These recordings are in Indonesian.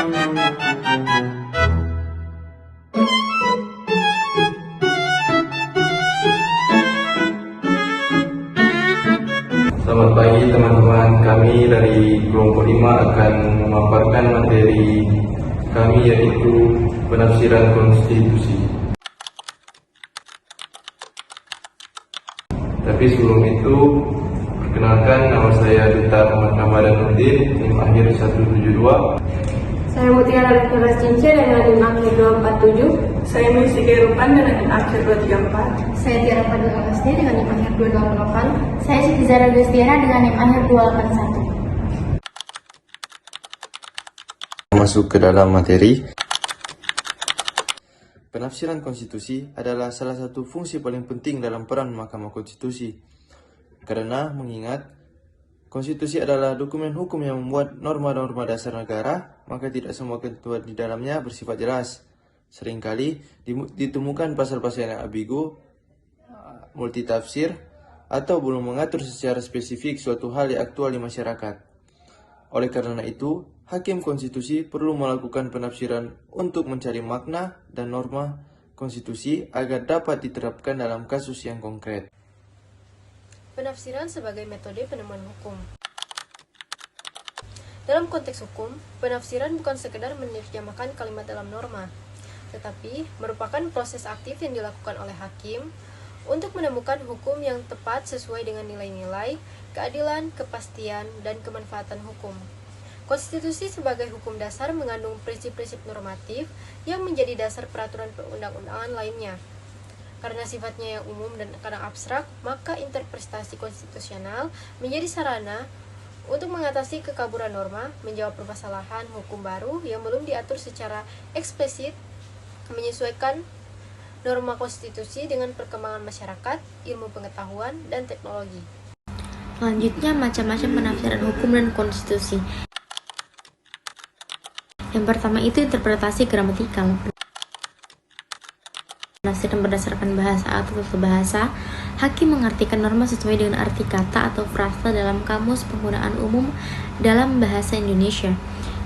Selamat pagi teman-teman, kami dari kelompok 5 akan memaparkan materi kami yaitu penafsiran konstitusi. Tapi sebelum itu, perkenalkan, nama saya Duta Muhammad Ramadan Nurdin, NIM akhir 172. Saya Mutiara Keras Cinca dengan NIM akhir 247. Saya Misike Rupan dengan NIM akhir 234. Saya Tiara Fadil Alasdi dengan NIM akhir 288. Saya Siti Zara Destiara dengan NIM akhir 281. Masuk ke dalam materi. Penafsiran konstitusi adalah salah satu fungsi paling penting dalam peran Mahkamah Konstitusi. Karena mengingat konstitusi adalah dokumen hukum yang membuat norma-norma dasar negara, maka tidak semua ketentuan di dalamnya bersifat jelas. Seringkali ditemukan pasal-pasal yang ambigu, multitafsir, atau belum mengatur secara spesifik suatu hal yang aktual di masyarakat. Oleh karena itu, Hakim Konstitusi perlu melakukan penafsiran untuk mencari makna dan norma konstitusi agar dapat diterapkan dalam kasus yang konkret. Penafsiran sebagai metode penemuan hukum. Dalam konteks hukum, penafsiran bukan sekedar menerjemahkan kalimat dalam norma, tetapi merupakan proses aktif yang dilakukan oleh hakim untuk menemukan hukum yang tepat sesuai dengan nilai-nilai, keadilan, kepastian, dan kemanfaatan hukum. Konstitusi sebagai hukum dasar mengandung prinsip-prinsip normatif yang menjadi dasar peraturan perundang-undangan lainnya. Karena sifatnya yang umum dan kadang abstrak, maka interpretasi konstitusional menjadi sarana untuk mengatasi kekaburan norma, menjawab permasalahan hukum baru yang belum diatur secara eksplisit, menyesuaikan norma konstitusi dengan perkembangan masyarakat, ilmu pengetahuan, dan teknologi. Selanjutnya, macam-macam penafsiran hukum dan konstitusi. Yang pertama itu interpretasi gramatikal. Penafsiran berdasarkan bahasa atau tata bahasa, hakim mengartikan norma sesuai dengan arti kata atau frasa dalam kamus penggunaan umum dalam bahasa Indonesia.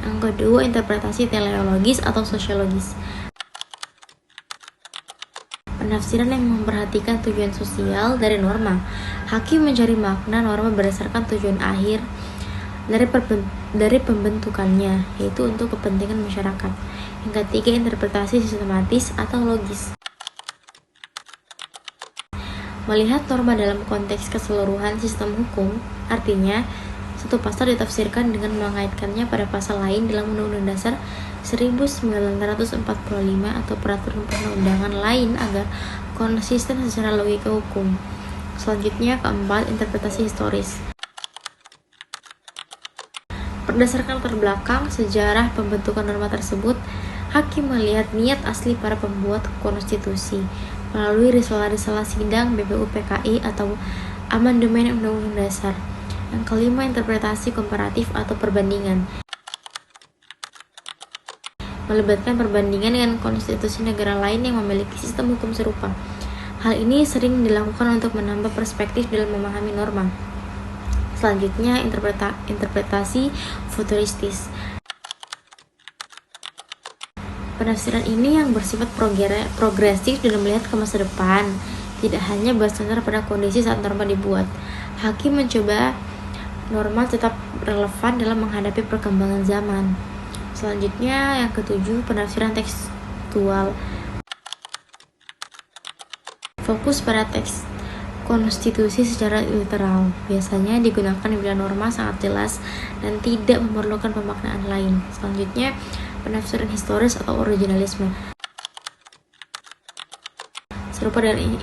Yang kedua, interpretasi teleologis atau sosiologis. Penafsiran yang memperhatikan tujuan sosial dari norma. Hakim mencari makna norma berdasarkan tujuan akhir dari pembentukannya, yaitu untuk kepentingan masyarakat. Yang ketiga, interpretasi sistematis atau logis. Melihat norma dalam konteks keseluruhan sistem hukum, artinya satu pasal ditafsirkan dengan mengaitkannya pada pasal lain dalam Undang-Undang Dasar 1945 atau peraturan perundang-undangan lain agar konsisten secara logika hukum. Selanjutnya, keempat, interpretasi historis. Berdasarkan latar belakang sejarah pembentukan norma tersebut, hakim melihat niat asli para pembuat konstitusi melalui risalah-risalah sidang BPUPKI atau amandemen Undang-Undang Dasar. Yang kelima, interpretasi komparatif atau perbandingan. Melibatkan perbandingan dengan konstitusi negara lain yang memiliki sistem hukum serupa. Hal ini sering dilakukan untuk menambah perspektif dalam memahami norma. Selanjutnya, interpretasi futuristis. Penafsiran ini yang bersifat progresif dalam melihat ke masa depan, tidak hanya bersandar pada kondisi saat norma dibuat. Hakim mencoba norma tetap relevan dalam menghadapi perkembangan zaman. Selanjutnya, yang ketujuh, penafsiran tekstual. Fokus pada teks konstitusi secara literal, biasanya digunakan bila norma sangat jelas dan tidak memerlukan pemaknaan lain. Selanjutnya, penafsiran historis atau originalisme. Serupa dengan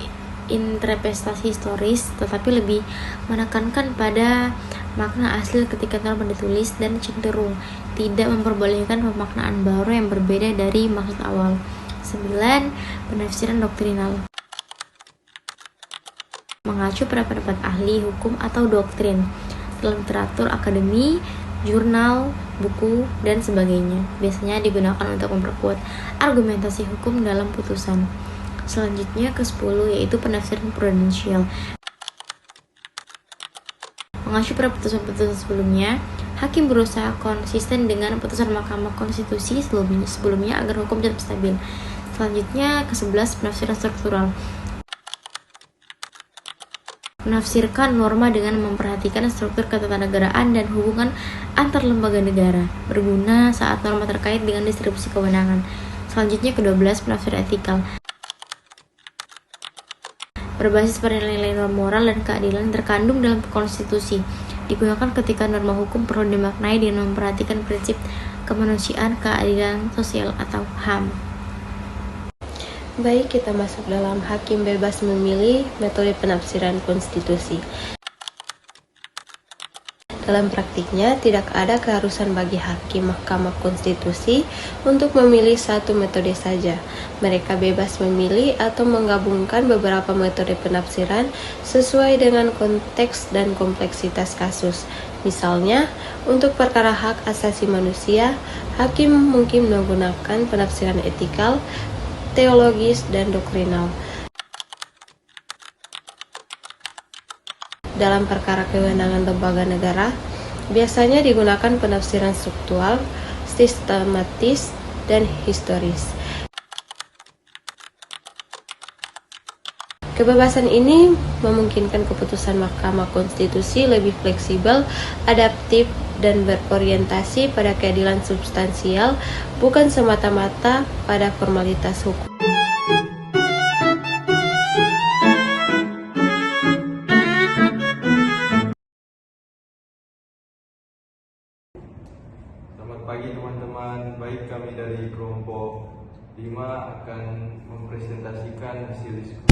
interpretasi historis, tetapi lebih menekankan pada makna asli ketika norma ditulis dan cenderung tidak memperbolehkan pemaknaan baru yang berbeda dari maksud awal. 9. Penafsiran doktrinal. Mengacu pada pendapat ahli hukum atau doktrin dalam literatur akademi, jurnal, buku, dan sebagainya. Biasanya digunakan untuk memperkuat argumentasi hukum dalam putusan. Selanjutnya ke-10, yaitu penafsiran prudensial. Mengacu pada putusan-putusan sebelumnya, Hakim berusaha konsisten dengan putusan Mahkamah Konstitusi sebelumnya agar hukum tetap stabil. Selanjutnya, ke-11, penafsiran struktural. Menafsirkan norma dengan memperhatikan struktur ketatanegaraan dan hubungan antar lembaga negara, berguna saat norma terkait dengan distribusi kewenangan. Selanjutnya, ke-12, penafsiran etikal. Berbasis pada nilai-nilai moral dan keadilan yang terkandung dalam konstitusi, digunakan ketika norma hukum perlu dimaknai dengan memperhatikan prinsip kemanusiaan, keadilan sosial atau HAM. Baik, kita masuk dalam hakim bebas memilih metode penafsiran konstitusi. Dalam praktiknya, tidak ada keharusan bagi hakim Mahkamah Konstitusi untuk memilih satu metode saja. Mereka bebas memilih atau menggabungkan beberapa metode penafsiran sesuai dengan konteks dan kompleksitas kasus. Misalnya, untuk perkara hak asasi manusia, hakim mungkin menggunakan penafsiran etikal, teologis, dan doktrinal. Dalam perkara kewenangan lembaga negara, biasanya digunakan penafsiran struktural, sistematis, dan historis. Kebebasan ini memungkinkan keputusan Mahkamah Konstitusi lebih fleksibel, adaptif, dan berorientasi pada keadilan substansial, bukan semata-mata pada formalitas hukum. Selamat pagi teman-teman, baik kami dari kelompok 5 akan mempresentasikan hasil diskusi.